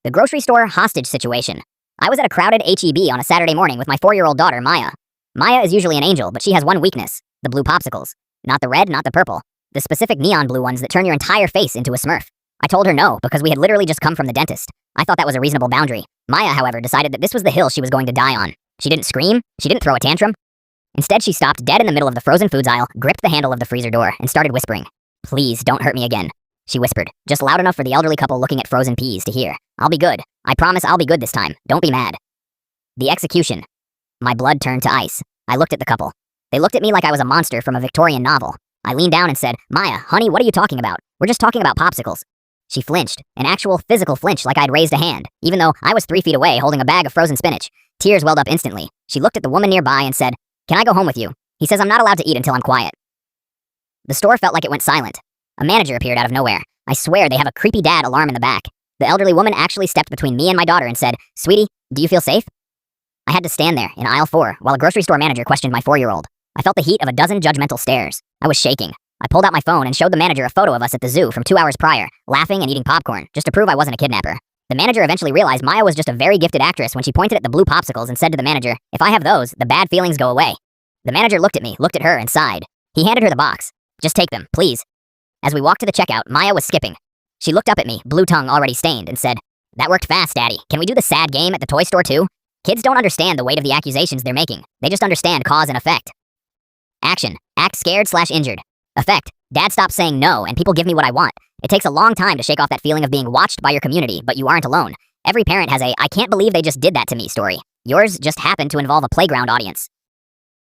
The grocery store hostage situation. I was at a crowded H-E-B on a Saturday morning with my 4-year-old daughter, Maya. Maya is usually an angel, but she has one weakness: the blue popsicles. Not the red, not the purple. The specific neon blue ones that turn your entire face into a Smurf. I told her no, because we had literally just come from the dentist. I thought that was a reasonable boundary. Maya, however, decided that this was the hill she was going to die on. She didn't scream. She didn't throw a tantrum. Instead, she stopped dead in the middle of the frozen foods aisle, gripped the handle of the freezer door, and started whispering. "Please, don't hurt me again," she whispered, just loud enough for the elderly couple looking at frozen peas to hear. "I'll be good. I promise I'll be good this time. Don't be mad." The execution. My blood turned to ice. I looked at the couple. They looked at me like I was a monster from a Victorian novel. I leaned down and said, "Maya, honey, what are you talking about? We're just talking about popsicles." She flinched, an actual physical flinch like I'd raised a hand, even though I was 3 feet away holding a bag of frozen spinach. Tears welled up instantly. She looked at the woman nearby and said, "Can I go home with you? He says I'm not allowed to eat until I'm quiet." The store felt like it went silent. A manager appeared out of nowhere. I swear they have a creepy dad alarm in the back. The elderly woman actually stepped between me and my daughter and said, "Sweetie, do you feel safe?" I had to stand there in aisle 4 while a grocery store manager questioned my 4-year-old. I felt the heat of a dozen judgmental stares. I was shaking. I pulled out my phone and showed the manager a photo of us at the zoo from 2 hours prior, laughing and eating popcorn, just to prove I wasn't a kidnapper. The manager eventually realized Maya was just a very gifted actress when she pointed at the blue popsicles and said to the manager, "If I have those, the bad feelings go away." The manager looked at me, looked at her, and sighed. He handed her the box. "Just take them, please." As we walked to the checkout, Maya was skipping. She looked up at me, blue tongue already stained, and said, "That worked fast, Daddy. Can we do the sad game at the toy store too?" Kids don't understand the weight of the accusations they're making. They just understand cause and effect. Action. Act scared/injured. Effect. Dad stops saying no, and people give me what I want. It takes a long time to shake off that feeling of being watched by your community, but you aren't alone. Every parent has a "I can't believe they just did that to me" story. Yours just happened to involve a playground audience.